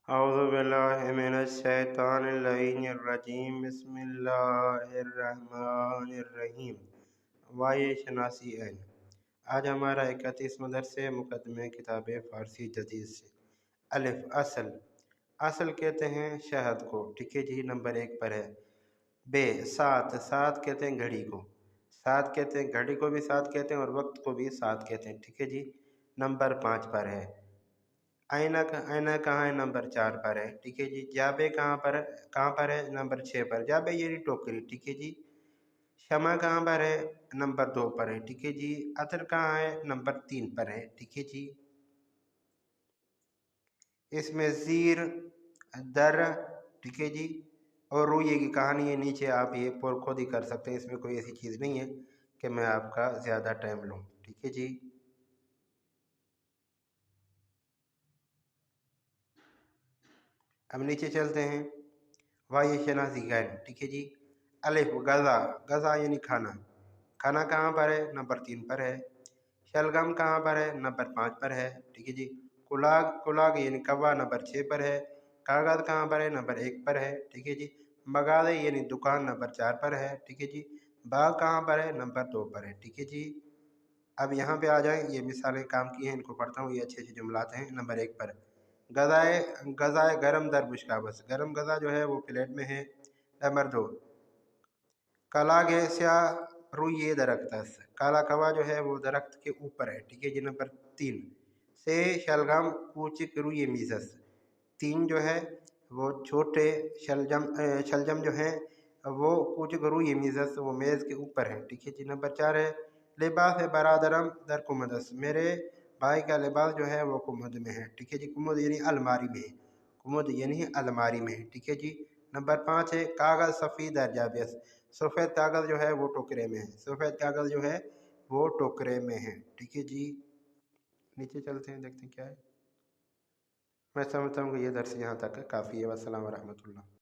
اعوذ باللہ من الشیطان اللعین الرجیم بسم اللہ الرحمن الرحیم وائے شناسی این۔ آج ہمارا 31واں درس ہے مقدمہ کتاب فارسی جدید سے۔ الف اصل، اصل کہتے ہیں شہد کو، ٹھیک ہے جی، نمبر 1 پر ہے۔ بے ساتھ، ساتھ کہتے ہیں گھڑی کو، ساتھ کہتے ہیں گھڑی کو بھی ساتھ کہتے ہیں اور وقت کو بھی ساتھ کہتے ہیں، ٹھیک ہے جی، نمبر 5 پر ہے۔ آئینہ کہاں ہے؟ نمبر 4 پر ہے، ٹھیک ہے جی۔ جابے کہاں پر ہے؟ نمبر 6 پر۔ جابے یعنی ٹوکری، ٹھیک ہے جی۔ شمع کہاں پر ہے؟ نمبر 2 پر ہے، ٹھیک ہے جی۔ عطر کہاں ہے؟ نمبر 3 پر ہے، ٹھیک ہے جی۔ اس میں زیر، در، ٹھیک ہے جی، اور رویے کی کہانی ہے نیچے، آپ یہ پور خود ہی کر سکتے ہیں، اس میں کوئی ایسی چیز نہیں ہے کہ میں آپ کا زیادہ ٹائم لوں، ٹھیک ہے جی۔ اب نیچے چلتے ہیں۔ وائے شناسی غین، ٹھیک ہے جی۔ الف غذا، غذا یعنی کھانا، کھانا کہاں پر ہے؟ نمبر 3 پر ہے۔ شلگم کہاں پر ہے؟ نمبر 5 پر ہے، ٹھیک ہے جی۔ کلاگ، کلاگ یعنی کوا، نمبر 6 پر ہے۔ کاغذ کہاں پر ہے؟ نمبر 1 پر ہے، ٹھیک ہے جی۔ مغازے یعنی دکان، نمبر 4 پر ہے، ٹھیک ہے جی۔ باغ کہاں پر ہے؟ نمبر 2 پر ہے، ٹھیک ہے جی۔ اب یہاں پہ آ جائیں، یہ مثالیں کام کی ہیں، ان کو پڑھتا ہوں، یہ اچھے اچھے جملات ہیں۔ نمبر 1 پر غذائے گرم در بشکابس، گرم غذا جو ہے وہ پلیٹ میں ہے۔ نمبر 2 کلاگ سیا روئے درختس، کالا کوا جو ہے وہ درخت کے اوپر ہے، ٹھیک ہے جی۔ نمبر 3 سے شلگم کوچک روئے میزس، 3 جو ہے وہ چھوٹے شلجم جو ہیں وہ کوچک روئے میزس، وہ میز کے اوپر ہے، ٹھیک ہے جی۔ نمبر 4 ہے لباس برادرم در کمدس، میرے بھائی کا لباس جو ہے وہ کمد میں ہے، ٹھیک ہے جی۔ کمد یعنی الماری میں ہے، کمد یعنی الماری میں ہے، ٹھیک ہے جی۔ نمبر 5 ہے کاغذ سفید در جابس، سفید کاغذ جو ہے وہ ٹوکرے میں ہے، سفید کاغذ جو ہے وہ ٹوکرے میں ہے، ٹھیک ہے جی۔ نیچے چلتے ہیں، دیکھتے ہیں کیا ہے۔ میں سمجھتا ہوں کہ یہ درس یہاں تک کافی ہے۔ والسلام ورحمۃ اللہ۔